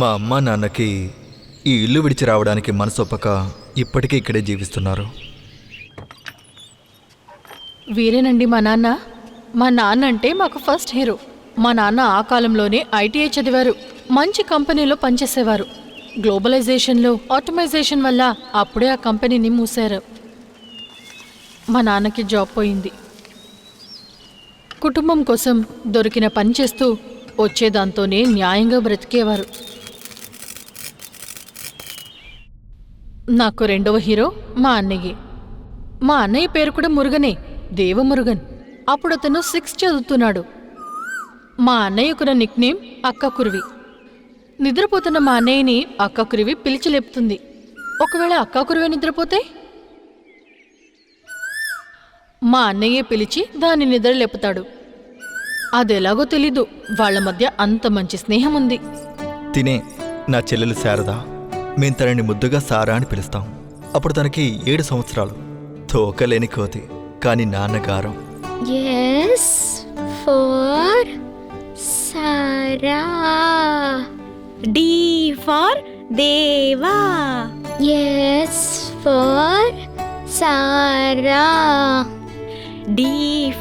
మా అమ్మ నాన్నకి ఈ ఇల్లు విడిచి రావడానికి మనసొప్పక ఇప్పటికీ ఇక్కడే జీవిస్తున్నారు. వీరేనండి మా నాన్న. మా నాన్న అంటే మాకు ఫస్ట్ హీరో. మా నాన్న ఆ కాలంలోనే ఐటీఐ చదివారు. మంచి కంపెనీలో పనిచేసేవారు. గ్లోబలైజేషన్లో ఆటోమైజేషన్ వల్ల అప్పుడే ఆ కంపెనీని మూసారు. మా నాన్నకి జాబ్ పోయింది. కుటుంబం కోసం దొరికిన పని చేస్తూ వచ్చేదాంతోనే న్యాయంగా బ్రతికేవారు. నాకు రెండవ హీరో మా అన్నయ్య. మా అన్నయ్య పేరు కూడా మురుగనే, దేవమురుగన్. అప్పుడు అతను 6th చదువుతున్నాడు. మా అన్నయ్యకున్న నిక్నేమ్ అక్క కురివి. నిద్రపోతున్న మా అన్నయ్యని అక్క కురివి పిలిచి లేపుతుంది. ఒకవేళ అక్క కురివి నిద్రపోతే మా అన్నయ్యే పిలిచి దాన్ని నిద్ర లేపుతాడు. అదెలాగో తెలీదు, వాళ్ళ మధ్య అంత మంచి స్నేహం ఉంది. తినే నా చెల్లెలు శారద. మేం తనని ముద్దుగా సారా అని పిలుస్తాం. అప్పుడు తనకి 7 సంవత్సరాలు. తోకలేని కోతి, కానీ నాన్నగారం. Yes for Sarah. D for Deva. Yes for Sarah. D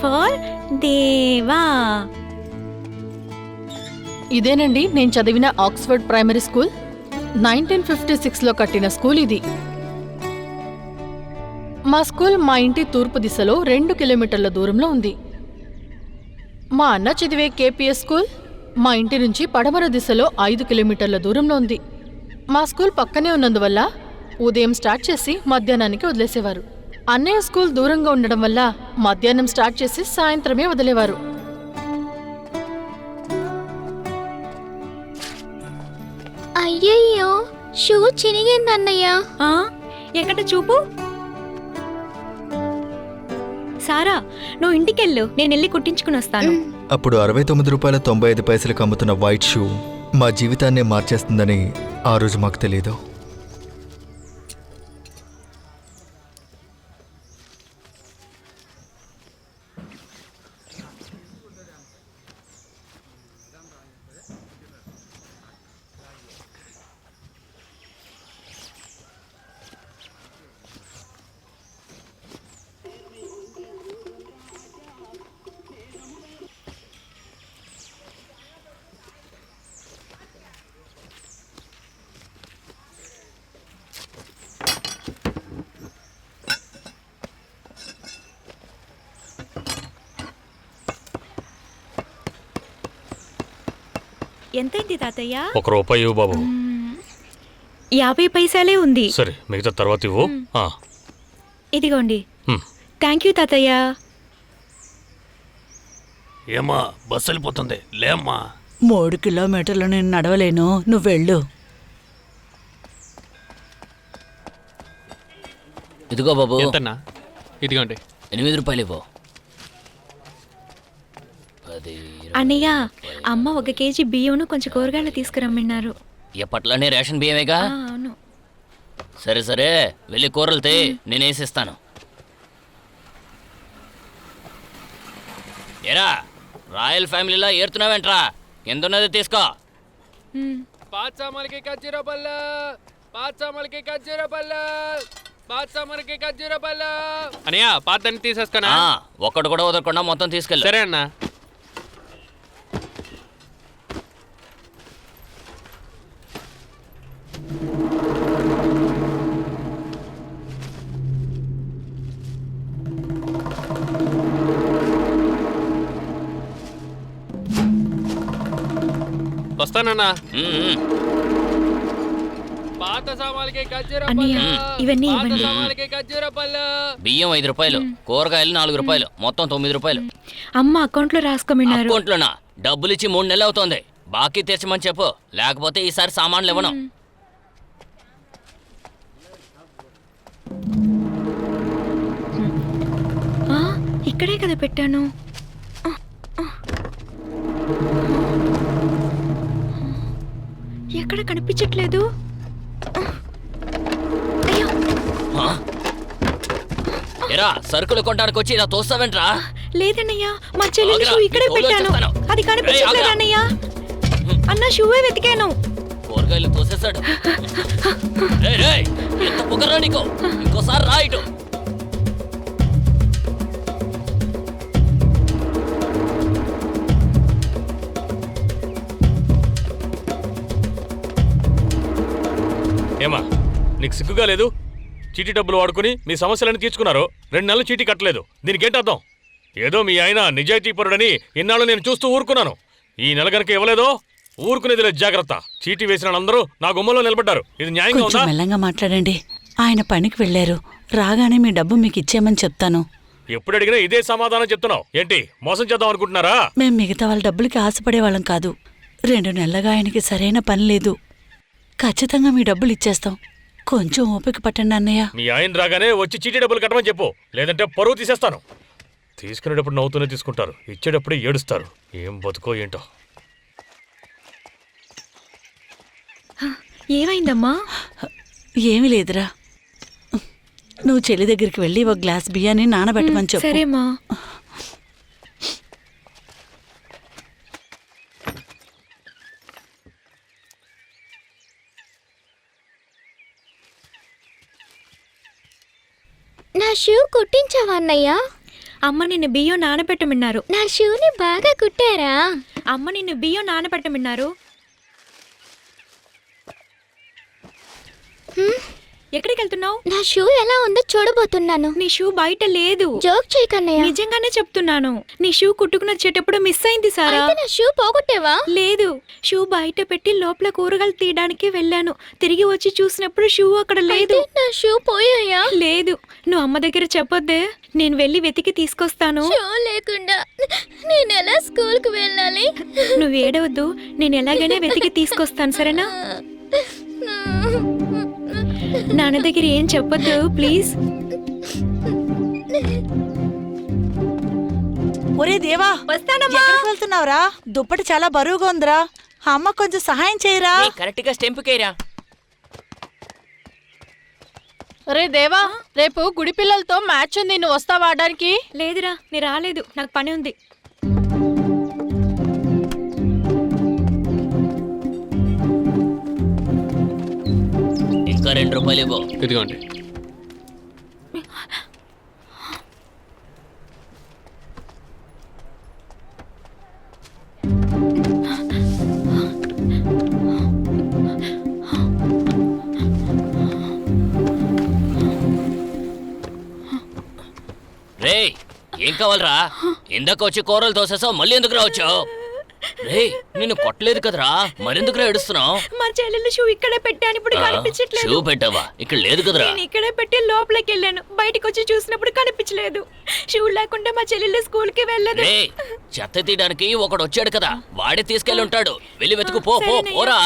for Deva. ఇదేనండి నేను చదివిన ఆక్స్ఫర్డ్ ప్రైమరీ స్కూల్. 1956లో కట్టిన స్కూల్ ఇది. మా స్కూల్ మా ఇంటి తూర్పు దిశలో 2 కిలోమీటర్ల దూరంలో ఉంది. మా అన్న చదివే కేపీఎస్ స్కూల్ మా ఇంటి నుంచి పడమర దిశలో 5 కిలోమీటర్ల దూరంలో ఉంది. మా స్కూల్ పక్కనే ఉన్నందువల్ల ఉదయం స్టార్ట్ చేసి మధ్యాహ్నానికి వదిలేసేవారు. అన్నయ్య స్కూల్ దూరంగా ఉండడం వల్ల మధ్యాహ్నం స్టార్ట్ చేసి సాయంత్రమే వదిలేవారు. అయ్యయ్యో, షూ చినిగిందన్నయ్య. ఎక్కడ చూపు. సారా, నువ్వు ఇంటికెళ్ళు, నేను వెళ్ళి కుట్టించుకుని వస్తాను. అప్పుడు 69 రూపాయల 95 పైసలకు అమ్ముతున్న వైట్ షూ మా జీవితాన్నే మార్చేస్తుందని ఆ రోజు మాకు తెలియదు. ఎంతైంది తాతయ్య? 1 రూపాయి ఇవ్వు బాబు. 50 పైసలే ఉంది. సరే, మిగతా తర్వాత ఇవ్వు. ఇదిగోండి. థ్యాంక్ యూ తాతయ్య. ఏమా, బస్సు వెళ్ళిపోతుంది, లేమ్మా. 3 కిలోమీటర్లు నేను నడవలేను, నువ్వు వెళ్ళు. ఇదిగో బాబు. ఎంతన్నా? ఇదిగోండి. 8 రూపాయలు ఇవ్వు. అన్నయ్య, అమ్మ 1 కేజీ బియ్యంను కొంచెం కూరగాయలు తీసుకురమ్మన్నారు. ఎప్పట్లానే రేషన్ బియ్యమేగా? అవును. సరే సరే, వెళ్ళి కూరలు తే, నేనేసిస్తాను. ఏరా, రాయల్ ఫ్యామిలీలా ఏరుతున్నావేంట్రా? ఎందున్నది తీసుకో. అనయ్య, పాతని తీసేసుకున్నా. ఒక్కడు కూడా వదలకుండా మొత్తం తీసుకెళ్ళి. సరే అన్నా. వస్తానన్నా. పాత సామాన్లకి అన్నయ్య, ఇవన్నీ ఇవ్వండి. బియ్యం 5 రూపాయలు, కూరగాయలు 4 రూపాయలు, మొత్తం 9 రూపాయలు. అమ్మ అకౌంట్లో రాసుకోమన్నారు. అకౌంట్లోనా? డబ్బులు ఇచ్చి 3 నెలలు అవుతోంది. బాకీ తీర్చమని చెప్పు, లేకపోతే ఈసారి సామాన్లు ఇవ్వను. ఇక్కడే కదా పెట్టాను. ఎక్కడ కనిపించట్లేదు. అయ్యో, ఎరా, సరుకులు కొనడానికి వచ్చి ఇలా తోస్తావేంట్రా? లేదన్నయ్యా, మా చెల్లెలు షూ ఇక్కడే పెట్టాను. అది కనిపించట్లేదు అన్నయ్య. అన్న షూవే వెతికాను. కూరగాయలు తోసేశాడు. రేయ్, రేయ్, ఎంత పొగరా నీకు? ఇంకోసారి రా ఇటు. ఏమా నీకు సిగ్గుగా లేదు? చీటీ డబ్బులు వాడుకుని మీ సమస్యలన్నీ తీర్చుకున్నారు. 2 నెలలు చీటీ కట్టలేదు. దీనికేంటి అర్థం? ఏదో మీ ఆయన నిజాయితీపరుడని ఇన్నాళ్ళు నేను చూస్తూ ఊరుకున్నాను. ఈ నెల గనక ఇవ్వలేదో ఊరుకునేది లేదు. జాగ్రత్త. చీటీ వేసిన అందరూ నా గుమ్మలో నిలబడ్డారు. ఇది న్యాయంగా కొంచెం ఉందా? మెల్లంగా మాట్లాడండి. ఆయన పనికి వెళ్ళారు. రాగానే మీ డబ్బు మీకు ఇచ్చేయమని చెప్తాను. ఎప్పుడు అడిగినా ఇదే సమాధానం చెప్తున్నావు. ఏంటి మోసం చేద్దాం అనుకుంటున్నారా? మేం మిగతా వాళ్ళ డబ్బులకి ఆశపడేవాళ్ళం కాదు. 2 నెలలుగా ఆయనకి సరైన పని లేదు. ఖచ్చితంగా మీ డబ్బులు ఇచ్చేస్తాం. కొంచెం ఓపిక పట్టండి అన్నయ్య. మీ ఆయన రాగానే వచ్చి చీటీ డబ్బులు కట్టమని చెప్పు. లేదంటే పరువు తీసేస్తాను. తీసుకునేటప్పుడు నవ్వుతూనే తీసుకుంటారు, ఇచ్చేటప్పుడే ఏడుస్తారు. ఏం బతుకో ఏంటో. ఏమైందమ్మా? ఏమీ లేదురా. నువ్వు చెల్లి దగ్గరికి వెళ్ళి ఒక గ్లాస్ బియ్యాన్ని నానబెట్టమని చెప్పు. సరేమ్మా. నా షూ కుట్టించావా అన్నయ్య? అమ్మ నిన్ను బియ్యం నానబెట్టమన్నారు. నా షూని బాగా కుట్టారా? అమ్మ నిన్ను బియ్యం నానబెట్టమన్నారు. ఎక్కడికి వెళ్తున్నావు? నా షూ ఎలా ఉందో చూడబోతున్నాను. నీ షూ బయట లేదు. జోక్ చేయకన్నయ్య. నిజంగానే చెప్తున్నాను. నీ షూ కుట్టుకుని వచ్చేటప్పుడు మిస్ అయింది సారా. అయితే నా షూ పోగొట్టేవా? లేదు, షూ బయట పెట్టి లోపల కూరగాయలు తీయడానికి వెళ్ళాను. తిరిగి వచ్చి చూసినప్పుడు షూ అక్కడ లేదు. అయితే నా షూ పోయాయా? లేదు. నువ్వు అమ్మ దగ్గర చెప్పొద్దే. నేను వెళ్ళి వెతికి తీసుకొస్తాను. షూ లేకుండా నేను ఎలా స్కూల్కి వెళ్ళాలి? నువ్వు ఏడవద్దు, నేను ఎలాగైనా వెతికి తీసుకొస్తాను, సరేనా? నాన్న దగ్గర ఏం చెప్పొద్దు ప్లీజ్. ఒరే దేవా, వస్తానమ్మా. ఎక్కడికి వెళ్తున్నావురా? దుప్పటి చాలా బరువుగా ఉందిరా. అమ్మ కొంచెం సహాయం చేయరా. కరెక్ట్ గా స్టెంపుకేరా. రే దేవా, రేపు గుడి పిల్లలతో మ్యాచ్ ఉంది. నువ్వు వస్తావా ఆడడానికి? లేదురా, నేను రాలేదు. నాకు పని ఉంది. ఇంకా 2 రూపాయలు ఇవ్వు. ఇదిగోండి. రేయ్, ఏం కావాలరా? ఇందాక వచ్చి కూరలు తోసేసావు, మళ్ళీ ఎందుకు రావచ్చావు? రేయ్, నిన్ను కొట్టలేదు కదరా, మరెందుకురా ఏడుస్తున్నావు? మా చెల్లెలు షూ ఇక్కడే పెట్టాను, ఇప్పుడు కనిపించట్లేదు. షూ పెట్టావా? ఇక్కడ లేదు కదరా. నేను ఇక్కడే పెట్టి లోపలికి వెళ్ళాను. బయటికి వచ్చి చూసినప్పుడు కనిపించలేదు. షూ లేకుండా మా చెల్లెలు స్కూల్ కి వెళ్ళదు. రేయ్, చెత్త తీయడానికి ఒకడు వచ్చాడు కదా, వాడే తీసుకెళ్ళి ఉంటాడు. వెళ్ళి వెతుకు. పో పో, పోరా.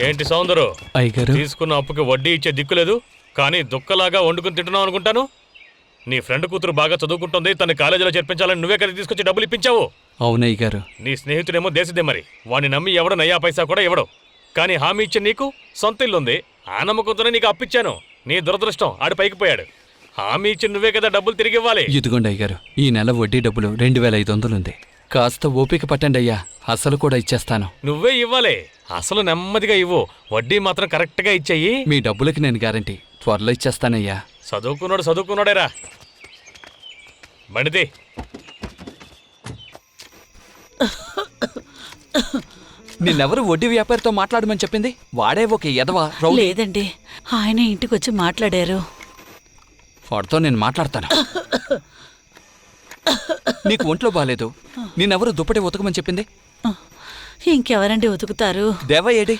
ఏంటి సౌందరు? అయ్యగారు, తీసుకున్న అప్పుకి వడ్డీ ఇచ్చే దిక్కులేదు, కానీ దుక్కలాగా వండుకుని తింటున్నావు అనుకుంటాను. నీ ఫ్రెండ్ కూతురు బాగా చదువుకుంటుంది, తన కాలేజీలో చేర్పించాలని నువ్వే కదా తీసుకొచ్చి డబ్బులు ఇప్పించావు. అవునయ్య గారు. నీ స్నేహితుడేమో దేశదే, మరి వాడిని నమ్మి ఎవడో నయ్యా పైసా కూడా ఇవ్వడు. కానీ హామీ ఇచ్చే నీకు సొంత ఇల్లుంది, ఆ నమ్మకంతోనే నీకు అప్పిచ్చాను. నీ దురదృష్టం, ఆడు పైకి పోయాడు. హామీ ఇచ్చి నువ్వే కదా డబ్బులు తిరిగి ఇవ్వాలి. ఇదిగోండి అయ్యగారు, ఈ నెల వడ్డీ డబ్బులు 2500 ఉంది. కాస్త ఓపిక పట్టండి అయ్యా, అసలు కూడా ఇచ్చేస్తాను. నువ్వే ఇవ్వాలి, అసలు నెమ్మదిగా ఇవ్వు, వడ్డీ మాత్రం కరెక్ట్గా ఇచ్చేయి. మీ డబ్బులకి నేను గ్యారంటీ, త్వరలో ఇచ్చేస్తానయ్యా. చదువుకున్నాడేరా. బండిది. నిన్నెవరు వడ్డీ వ్యాపారితో మాట్లాడమని చెప్పింది? వాడే ఒక ఎదవా రౌడీ. లేదండి, ఆయన ఇంటికొచ్చి మాట్లాడారు. వాడితో నేను మాట్లాడతాను. నీకు ఒంట్లో బాలేదు, నిన్నెవరు దుప్పటి ఉతకమని చెప్పింది? ఇంకెవరండి ఉతుకుతారు? దేవ ఏడి?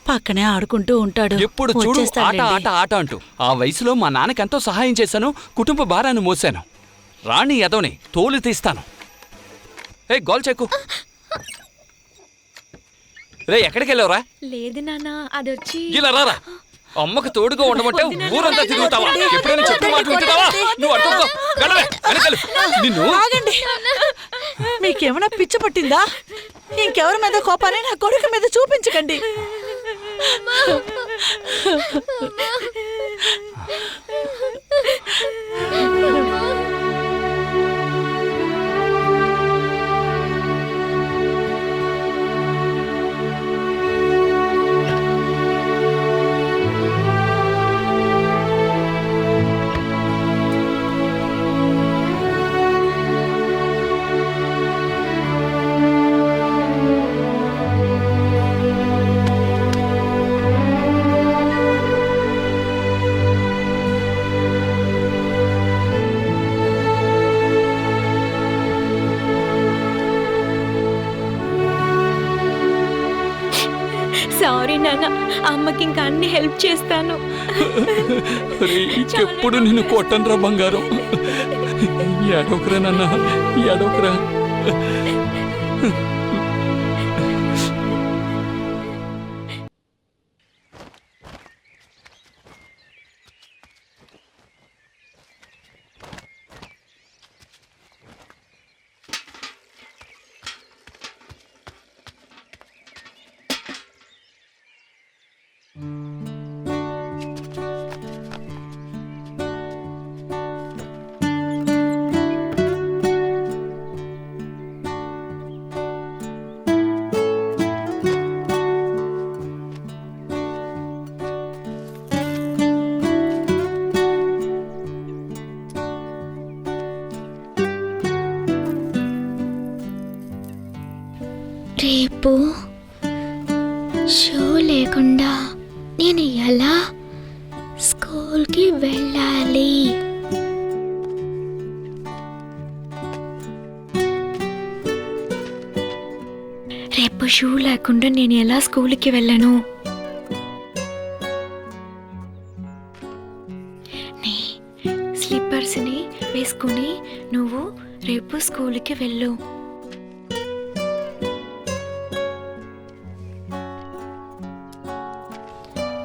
పక్కనే ఆడుకుంటూ ఉంటాడు. ఎప్పుడు చూడు ఆట వచ్చేస్తాడులేండి. ఆట ఆట అంటూ. ఆ వయసులో మా నాన్నకి ఎంతో సహాయం చేశాను, కుటుంబ భారాన్ని మోసాను. రాణి ఎదవని తోలు తీస్తాను. ఏ గోల్ చెక్కు. రే ఎక్కడికి వెళ్ళావురా? లేదు నాన్న, అదొచ్చి ఇలా రారా. అమ్మకు తోడుగా ఉండమంటే ఊరంతా తిరుగుతావా? ఎప్పుడైనా చెప్పి మాట వింటున్నావా? నువ్వు అర్థంకో వెళ్ళవే వెనకలు. నిన్ను ఆగండి, మీకేమైనా పిచ్చి పట్టిందా? ఇంకెవరి మీద కోపాన్ని నా కొడుకు మీద చూపించకండి. సారీ నాన్న, అమ్మకి ఇంకా అన్ని హెల్ప్ చేస్తాను. ఎప్పుడు నిన్ను కొట్టనురా బంగారం. ఎడొకరా నాన్న, ఎడొకరా. రేపు షో లేకుండా నేను ఎలా స్కూల్కి వెళ్ళాలి? రేపు షూ లేకుండా నేను ఎలా స్కూల్కి వెళ్ళను? నీ స్లిప్పర్స్ని వేసుకుని నువ్వు రేపు స్కూల్కి వెళ్ళు.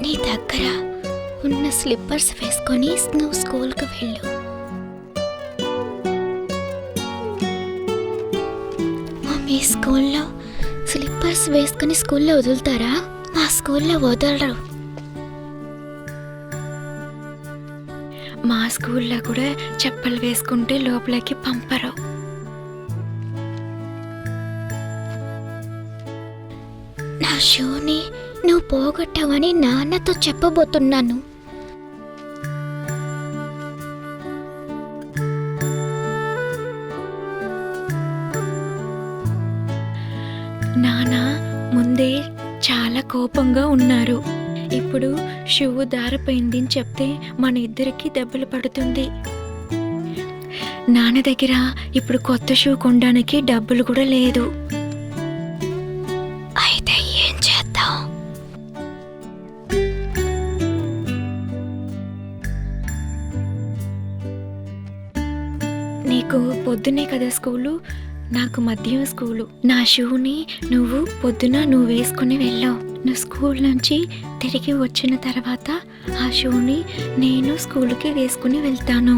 నీ దగ్గర ఉన్న స్లిప్పర్స్ వేసుకొని నువ్వు స్కూల్కి వెళ్ళు. మీ స్కూల్లో స్లిప్పర్స్ వేసుకొని స్కూల్లో వదులుతారా? మా స్కూల్లో వదలరు. మా స్కూల్లో కూడా చెప్పులు వేసుకుంటే లోపలికి పంపరు. నా షూని నువ్వు పోగొట్టావని నాన్నతో చెప్పబోతున్నాను. నాన్న ముందే చాలా కోపంగా ఉన్నారు. ఇప్పుడు షూ దారిపోయింది అని చెప్తే మన ఇద్దరికి దెబ్బలు పడుతుంది. నాన్న దగ్గర ఇప్పుడు కొత్త షూ కొనడానికి డబ్బులు కూడా లేదు. అయితే ఏం చేద్దాం? నీకు పొద్దునే కదా స్కూలు, నాకు మధ్యాహ్నం స్కూలు. నా షూని నువ్వు వేసుకుని వెళ్ళావు. నువ్వు స్కూల్ నుంచి తిరిగి వచ్చిన తర్వాత ఆ షూని నేను స్కూల్కి వేసుకుని వెళ్తాను.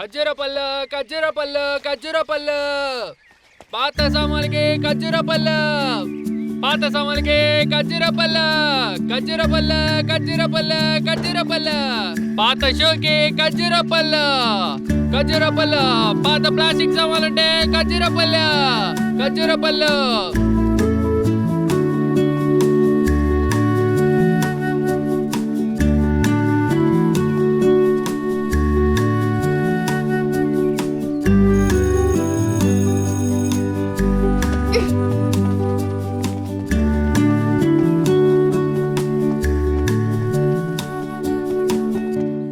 ఖర్జూర పళ్ళు ఖర్జూర పళ్ళు ఖర్జూర పళ్ళు పాత సామాన్లకి ఖర్జూర పళ్ళు పాత సామాన్లకి ఖర్జూర పళ్ళు ఖర్జూర పళ్ళు ఖర్జూర పళ్ళు ఖర్జూర పళ్ళు పాత షూకి ఖర్జూర పళ్ళు ఖర్జూర పళ్ళు పాత ప్లాస్టిక్ సామాన్లుంటే ఖర్జూర పళ్ళు ఖర్జూర పళ్ళు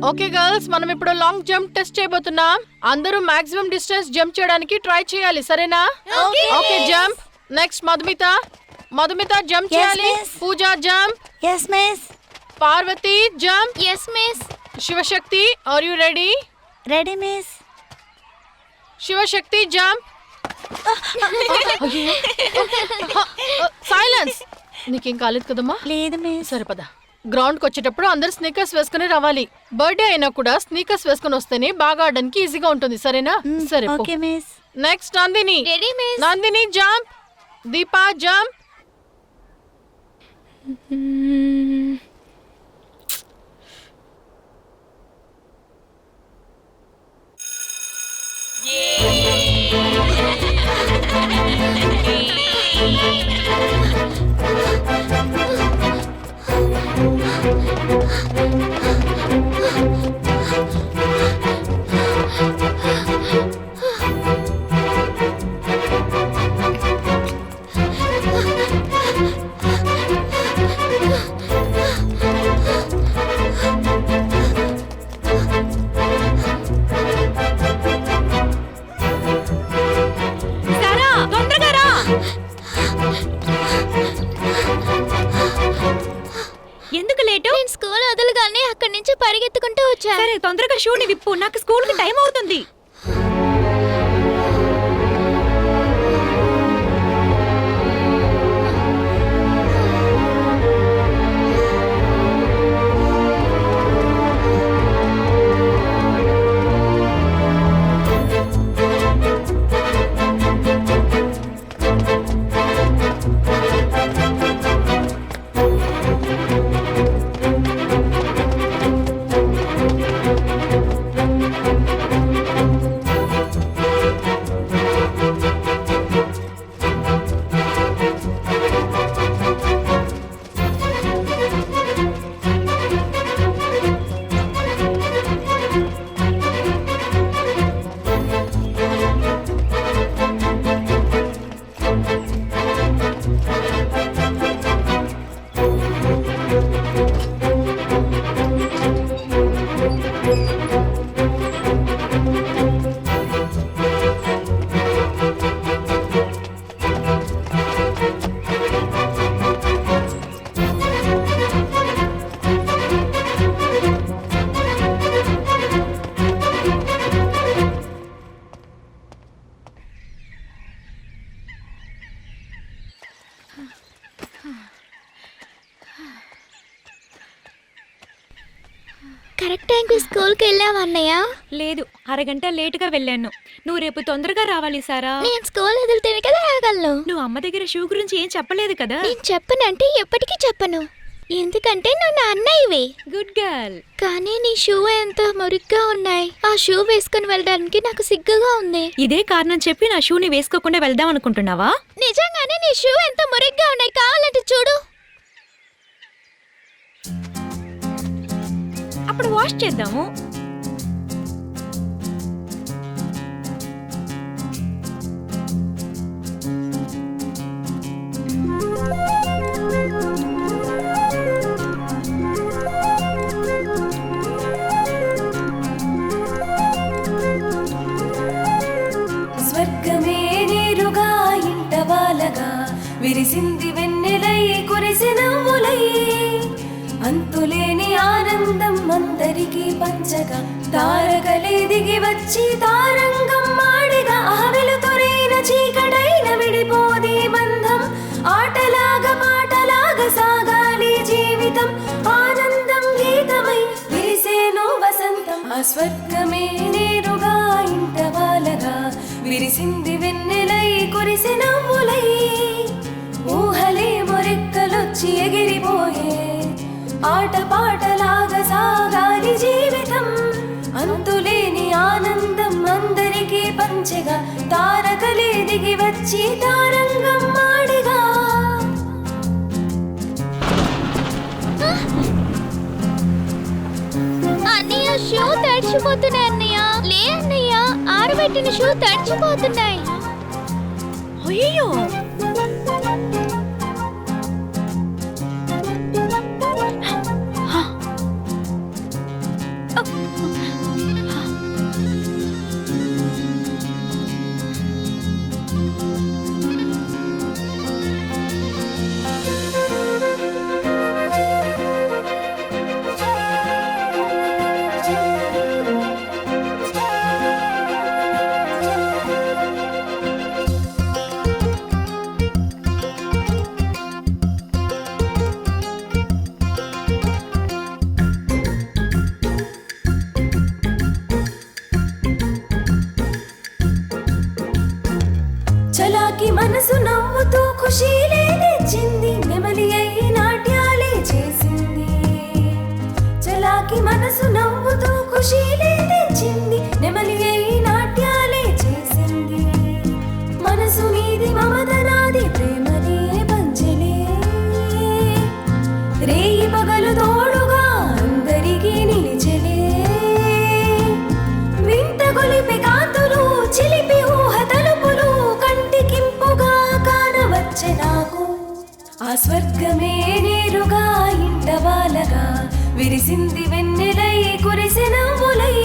ఓకే గర్ల్స్, మనం ఇప్పుడు లాంగ్ జంప్ టెస్ట్ చేయబోతున్నాం. అందరూ మాక్సిమం డిస్టెన్స్ జంప్ చేయడానికి ట్రై చేయాలి, సరేనా? Okay jump. Next Madhumitha jump చేయాలి. Pooja jump. Yes miss. Parvathi jump. Yes miss. Sivasakthi, are you ready? Ready miss. Sivasakthi jump. Silence. నీకేం కాలేదు కదమ్మా? లేదు మిస్. సరే పద. గ్రౌండ్కి వచ్చేటప్పుడు అందరు స్నీకర్స్ వేసుకుని రావాలి. బర్త్డే అయినా కూడా స్నీకర్స్ వేసుకుని వస్తేనే బాగా ఆడడానికి ఈజీగా ఉంటుంది, సరేనా? సరే పో. Okay miss. Next Nandini. Ready miss. Nandini jump. Deepa jump. Sara తొందరగా రా. ఎందుకు లేటు? నేను స్కూల్ వదలగానే అక్కడి నుంచి పరిగెత్తుకుంటూ వచ్చా. సరే తొందరగా షూని విప్పు, నాకు స్కూల్కి టైం అవుతుంది. కరెక్ట్ టైంకి స్కూల్కి వెళ్ళావా అన్నయ్య? లేదు, అరగంట లేటుగా వెళ్ళాను. నువ్వు రేపు తొందరగా రావాలి సారా. నేను స్కూల్ వదిలితేనే కదా రాగలను. నువ్వు అమ్మ దగ్గర షూ గురించి ఏం చెప్పలేదు కదా. నేను చెప్పనంటే ఎప్పటికీ చెప్పను, ఎందుకంటే నువ్వు నా అన్నయ్యవి. Good girl. కానీ నీ షూ ఎంత మురిగ్గా ఉన్నాయి. ఆ షూ వేసుకుని వెళ్ళడానికి నాకు సిగ్గుగా ఉంది. ఇదే కారణం చెప్పి నా షూని వేసుకోకుండా వెళ్దాం అనుకుంటున్నావా? నిజంగానే నీ షూ ఎంత మురిగ్గా ఉన్నాయి, కావాలంటే చూడు. అప్పుడు వాష్ చేద్దాము. స్వర్గమే నీరుగా ఇంట వాలగా విరిసింది వెన్నెలై కురిసి నవ్వులై అంతులేని ఆనందం అందరికీ పంచగా తారకలే దిగి వచ్చి తారంగం మాడిగా ఆవిలుతొరైన చీకటైన విడిపోది బంధం ఆటలాగా పాటలాగా సాగాలి జీవితం ఆనందం గీతమై విరిసేను వసంతం ఆ స్వర్గమే నేరుగా విరిసింది వెన్నెలై కురిసి నవ్వులై ఊహలే మొరెక్కలొచ్చి ఎగిరిపోయే ఆట పాటలాగా సాగాలి జీవితం అంతులేని ఆనందం అందరికీ పంచగా తారకలే దిగి వచ్చి తారంగం మాడిగా అన్నయ్య షూ తడిచిపోతున్నాయి అన్నయ్య లే అన్నయ్య ఆరబెట్టిన షూ తడిచిపోతున్నాయి అయ్యో చలాకి మనసు నవ్వుతూ ఖుషీలే తెచ్చింది నెమలి అయి నాట్యాలే చేసింది చలాకి మనసు నవ్వుతూ ఖుషీలే తెచ్చింది నెమలి అయి నాట్యాలే చేసింది మనసు నీది మమత నాది ప్రేమనే పంచలే రేయి పగలు తోడుగా అందరికీ నిలిచలే వింత గొలిపి కాంతులు చిలిపి ఊహ తలుపులు కంటికింపుగా కానవచ్చే నాకు ఆ స్వర్గమే నేరుగా ఇంట వాలగా విరిసింది వెన్నెలై కురిసి నవ్వులై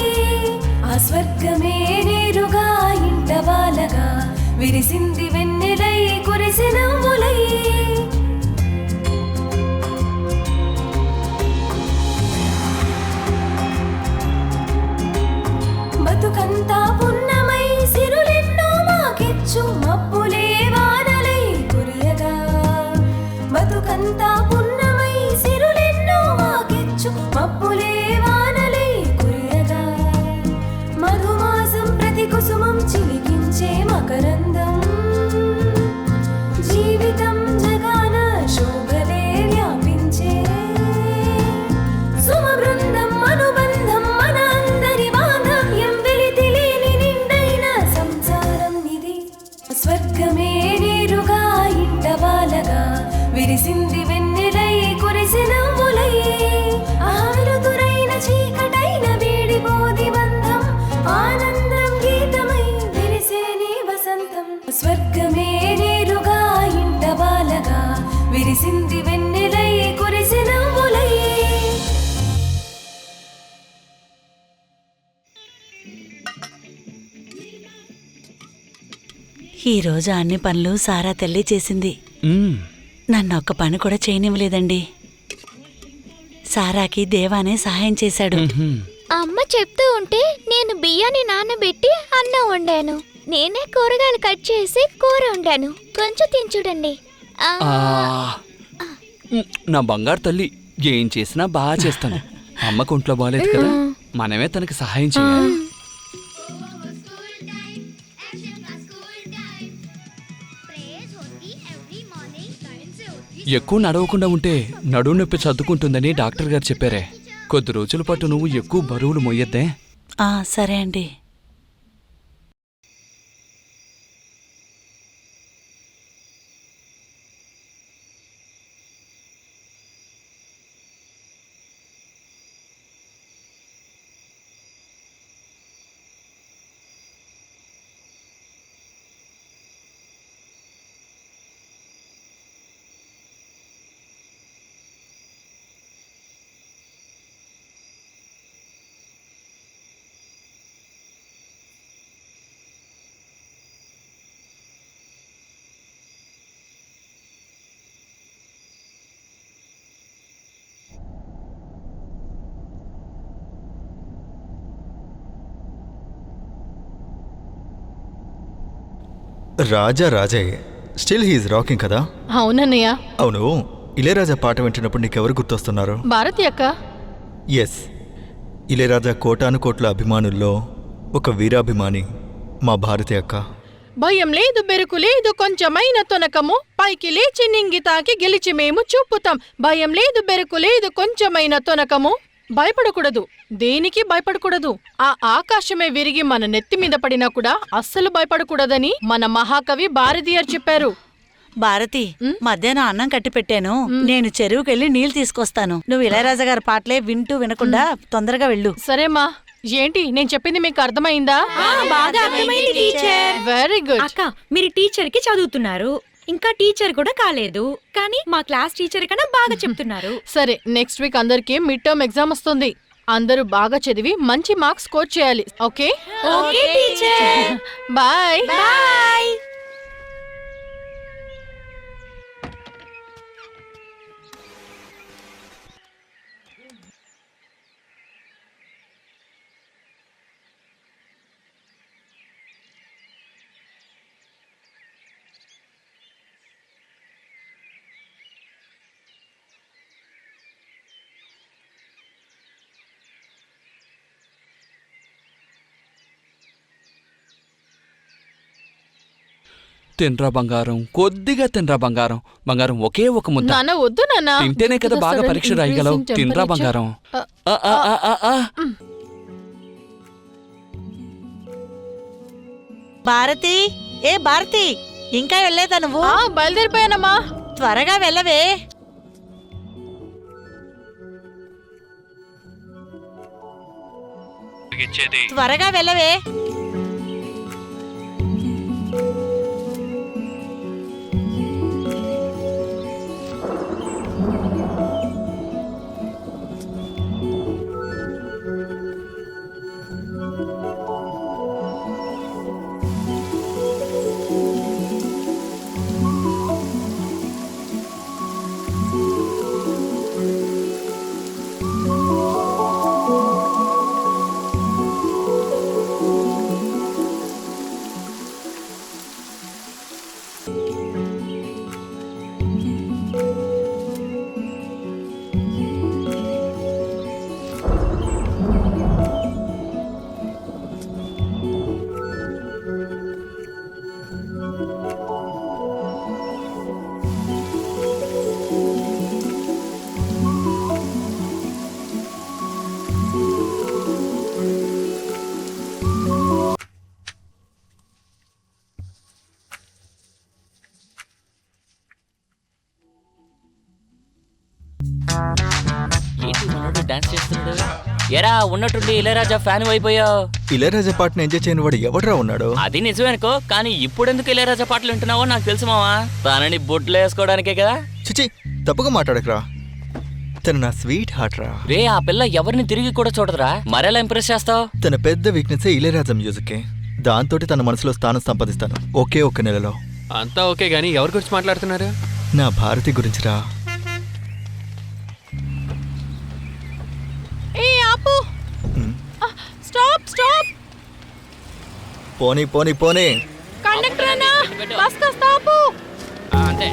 ఆ స్వర్గమే నేరుగా ఇంట వాలగా విరిసింది వెన్నెలై కురిసి నవ్వులై బతుకంతా పున్నమై సిరులెన్నో మాకిచ్చు మబ్బులే వానలై కురియగా బతుకంతా పున్నమై సిరులెన్నో మాకిచ్చు మబ్బులే వానలై కురియగా మధుమాసం ప్రతి కుసుమం చిలికించే మకరందం జీవితం జగాన శోభలే వ్యాపించే సుమ బృందం అనుబంధం మన అందరి బాంధవ్యం వెలితిలేని నిండైన సంసారం ఇది స్వర్గమే నేరుగా ఇంట వాలగా విరిసింది వెన్నెలై కురిసి నవ్వులై ఆలుతురైన చీకటైన వీడిపోది బంధం ఆనందం గీతమై విరిసేని వసంతం స్వర్గమే నేరుగా ఇంట వాలగా విరిసింది వెన్నెలై కురిసి నవ్వులై ఈరోజు అన్ని పనులు సారా తల్లి చేసింది మ్మ్. నన్ను ఒక్క పని కూడా చేయనివ్వలేదండి సారాకి దేవానే సహాయం చేశాడు మ్మ్. అమ్మ చెప్తూ ఉంటే నేను బియ్యాన్ని నానబెట్టి అన్నం వండాను నేనే కూరగాయలు కట్ చేసి కూర వండాను కొంచెం తిని చూడండి ఆ. నా బంగారు తల్లి ఏం చేసినా బాగా చేస్తాను అమ్మకు ఒంట్లో బాగాలేదు కదా మనమే తనకి సహాయం చేయాలి ఎక్కువ నడవకుండా ఉంటే నడుము నొప్పి సర్దుకుంటుందని డాక్టర్ గారు చెప్పారే కొద్ది రోజుల పాటు నువ్వు ఎక్కువ బరువులు మొయ్యద్దే సరే అండి రాజా రాజే స్టిల్ హీఈస్ రాకింగ్ కదా. అవునన్నయ్య. అవును, ఇళయరాజా పాట వింటున్నప్పుడు నీకెవరు గుర్తొస్తున్నారు? భారతి అక్క. ఎస్, ఇళయరాజా కోటాను కోట్ల అభిమానుల్లో ఒక వీరాభిమాని మా భారతి అక్క. భయం లేదు బెరుకు లేదు కొంచెమైన తొనకము పైకి లేచి నింగి తాకి గెలిచి మేము చూపుతాం. భయం లేదు బెరుకు లేదు కొంచెమైన తొనకము. భయపడకూడదు, దేనికి భయపడకూడదు. ఆ ఆకాశమే విరిగి మన నెత్తి మీద పడినా కూడా అస్సలు భయపడకూడదని మన మహాకవి భారతీయర్ చెప్పారు. భారతి, మధ్యాహ్నం అన్నం కట్టి పెట్టాను. నేను చెరువుకెళ్ళి నీళ్లు తీసుకొస్తాను. నువ్వు ఇళయరాజా గారి పాటలే వింటూ వినకుండా తొందరగా వెళ్ళు. సరేమా. ఏంటి నేను చెప్పింది మీకు అర్థమైందా? బాగా అర్థమైంది టీచర్. Very good. అక్క, మీరు టీచర్ కి చదువుతున్నారు, ఇంకా టీచర్ కూడా కాలేదు, కానీ మా క్లాస్ టీచర్ కన్నా బాగా చెప్తున్నారు. సరే, నెక్స్ట్ వీక్ అందరికి మిడ్ టర్మ్ ఎగ్జామ్ వస్తుంది. అందరూ బాగా చదివి మంచి మార్క్స్ స్కోర్ చేయాలి. Okay? Okay teacher. Bye. Bye. తినరా బంగారం, కొద్దిగా తినరా బంగారం. బంగారం, ఒకే ఒక ముద్ద నాన్న వద్దు నాన్న. తింటేనే కదా బాగా పరీక్ష రాయగలవు. తినరా బంగారం. భారతి, ఏ భారతి, ఇంకా వెళ్ళలేదా నువ్వు? బయలుదేరిపోయానమ్మా. త్వరగా వెళ్ళవే. త్వరగా వెళ్ళవే. ఏంటి మనోడు డాన్స్ చేస్తున్నాడు? ఎరా ఉన్నట్టుండి ఇళయరాజా ఫ్యాన్ అయిపోయావు. ఇళయరాజా పాటను ఎంజాయ్ చేయని వాడు ఎవడ్రా ఉన్నాడు? అది నిజమేనుకో, కానీ ఇప్పుడెందుకు ఇళయరాజా పాటలు వింటున్నావో నాకు తెలుసు మావా. తనని బొట్లు వేసుకోవడానికే కదా. చిచి, తప్పుగా మాట్లాడకరా. తను నా స్వీట్ హార్ట్ రా. రే, ఆ పిల్ల ఎవరిని తిరిగి కూడా చూడదురా, మరెలా ఇంప్రెస్ చేస్తావు? తన పెద్ద వీక్నెస్ ఇళయరాజా మ్యూజిక్. దాంతో తన మనసులో స్థానం సంపాదిస్తాను ఒకే ఒక్క నెలలో. అంతా ఓకే గానీ ఎవరి గురించి మాట్లాడుతున్నారు? నా భారతి గురించిరా. ఏ ఆపు. Stop stop. పోనీ పోనీ పోనీ. కండక్టర్ అన్నా, బస్ కాస్త ఆపు. అంతే.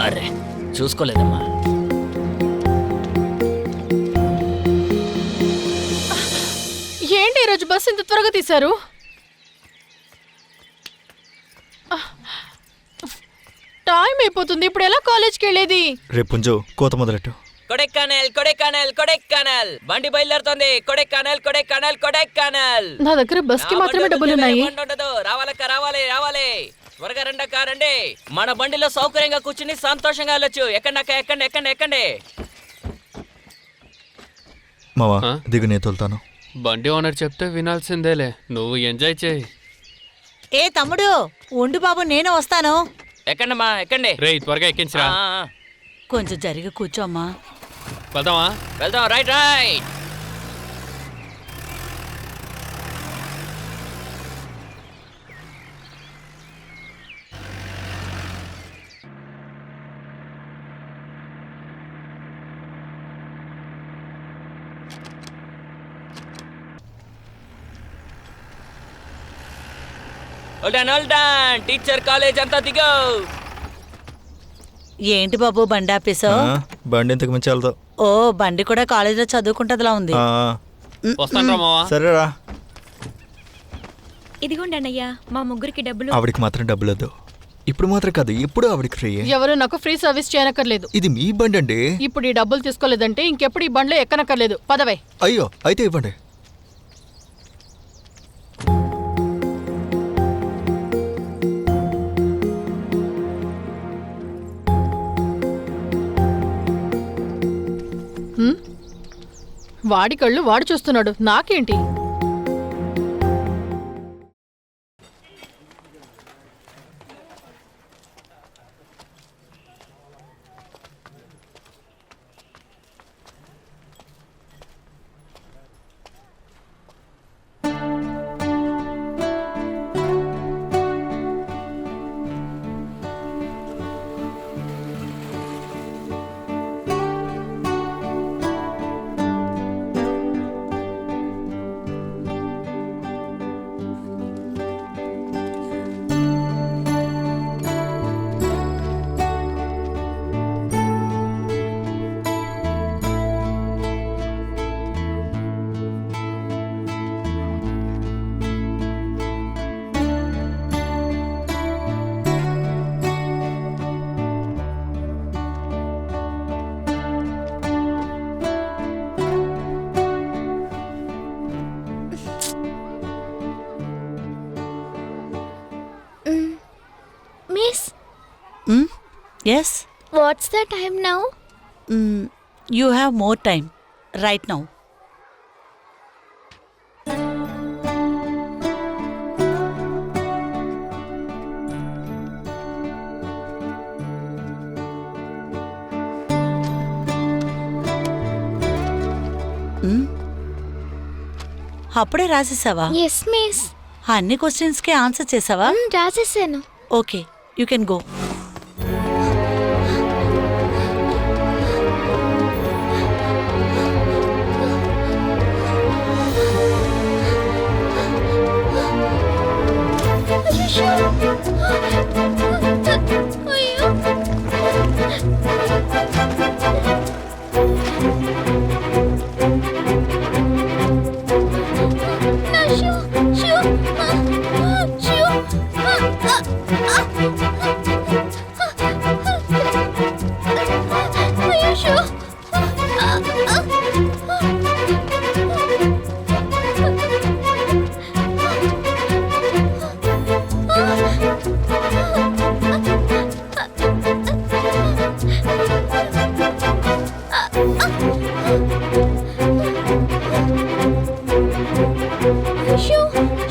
అరే, చూసుకోలేదమ్మా. ఏంటి ఈరోజు బస్ ఇంత త్వరగా తీశారు? టైం అయిపోతుంది, ఇప్పుడు ఎలా కాలేజ్కి వెళ్ళేది? రేపు పుంజు కోత మొదలెట్టు. కొడైకెనాల్ కొడైకెనాల్ కొడైకెనాల్ బండి బయలుదేరుతోంది. కొడైకెనాల్ కొడైకెనాల్ కొడైకెనాల్. నా దగ్గర బస్ కి మాత్రమే డబ్బులున్నాయి. రావాలక్క, రావాలి రావాలి, త్వరగా రండక్క రండి. మన బండిలో సౌకర్యంగా కూర్చుని సంతోషంగా వెళ్ళొచ్చు. ఎక్కండి అక్క, ఎక్కండి ఎక్కండి ఎక్కండి. మావా, దిగు, నేను తోలుతాను. బండి ఓనర్ చెప్తే వినాల్సిందేలే, నువ్వు ఎంజాయ్ చేయి. ఏ తమ్ముడు, ఉండు బాబు, నేను వస్తాను. ఎక్కండమ్మా ఎక్కండి. రే, త్వరగా ఎక్కించరా. కొంచెం జరిగి కూర్చోమ్మా. వెళ్దామా? వెళ్దాం. Right right. Olden teacher college అంతా దిగో. ఏంటి బాబు బండి ఆపేసో? బండి ఇంతకు మించి వెళ్తావు. ఓ, బండి కూడా కాలేజీలో చదువుకుంటదిలా ఉంది. వస్తాను రా మావా. సరేరా. ఇదిగోండి అన్నయ్య మా ముగ్గురికి డబ్బులు. ఆవిడికి మాత్రం డబ్బులు వద్దు. ఇప్పుడు మాత్రం కాదు, ఎప్పుడు ఆవిడికి ఫ్రీ. ఎవరు నాకు ఫ్రీ సర్వీస్ చేయనక్కర్లేదు. ఇది మీ బండి అండి. ఇప్పుడు ఈ డబ్బులు తీసుకోలేదంటే ఇంకెప్పుడు ఈ బండ్లో ఎక్కనక్కర్లేదు. పదవే. అయ్యో, అయితే ఇవ్వండి. వాడి కళ్ళు వాడు చూస్తున్నాడు, నాకేంటి? Miss, yes, what's the time now? You have more time right now. అప్పుడే రాసేసావా? Yes miss. అన్ని క్వశ్చన్స్కి ఆన్సర్ చేసావా? రాసేసాను. Okay, you can go.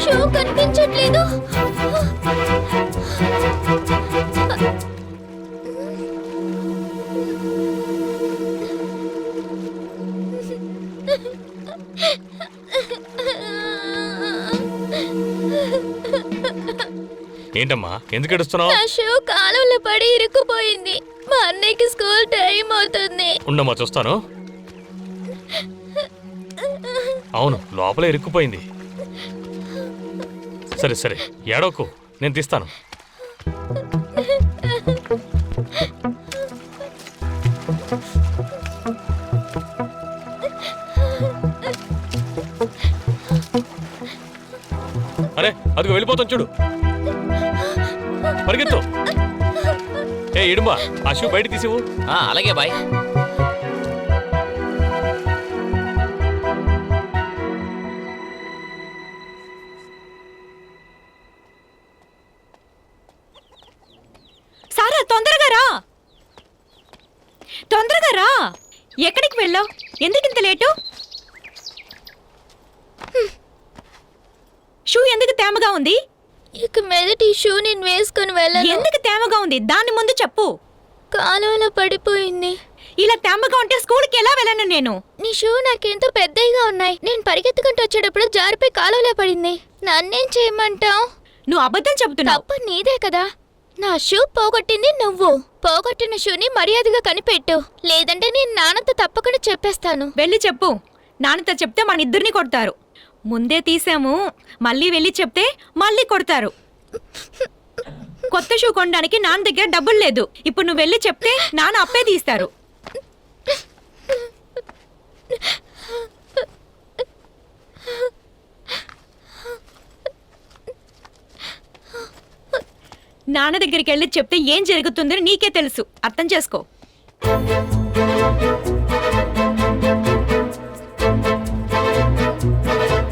Shoe కనిపించట్లేదు. ఏంటమ్మా, ఎందుకు ఏడుస్తున్నావు? నా షూ కాలువలో పడి ఇరుక్కుపోయింది. మా అన్నయ్యకి స్కూల్ టైం అవుతుంది. ఉండమ్మా, చూస్తాను. అవును, లోపల ఇరుక్కుపోయింది. సరే సరే, ఏడవకు, నేను తీస్తాను. అరే, అదిగో వెళ్ళిపోతాం చూడు. పరిగెత్తు. ఏ ఇడుమా, ఆ షూ బయట తీసివు. అలాగే బాయ్. సారా, తొందరగా రా, తొందరగా రా. ఎక్కడికి వెళ్ళావు? ఎందుకు ఇంత లేటు? షూ ఎందుకు తేమగా ఉంది? ఇక మీదట ఈ షూ నేను వేసుకుని వెళ్ళను. ఎందుకు తేమగా ఉంది? దాని ముందు చెప్పు. కాలువలో పడిపోయింది. ఇలా తేమగా ఉంటే స్కూల్కి ఎలా వెళ్ళను నేను? నీ షూ నాకెంతో పెద్దగా ఉన్నాయి. నేను పరిగెత్తుకుంటూ వచ్చేటప్పుడు జారిపోయి కాలువలో పడింది. నన్నేం చేయమంటావు? నువ్వు అబద్ధం చెబుతున్నావు. తప్పు నీదే కదా. నా షూ పోగొట్టింది నువ్వు. పోగొట్టిన షూని మర్యాదగా కనిపెట్టు, లేదంటే నేను నాన్నతో తప్పకుండా చెప్పేస్తాను. వెళ్ళి చెప్పు. నాన్నతో చెప్తే మన ఇద్దరిని కొడతారు. ముందే తీసాము, మళ్ళీ వెళ్ళి చెప్తే మళ్ళీ కొడతారు. కొత్త షూ కొనడానికి నాన్న దగ్గర డబ్బులు లేదు. ఇప్పుడు నువ్వు వెళ్ళి చెప్తే నాన్న అప్పే తీస్తారు. నాన్న దగ్గరికి వెళ్ళి చెప్తే ఏం జరుగుతుందని నీకే తెలుసు, అర్థం చేసుకో.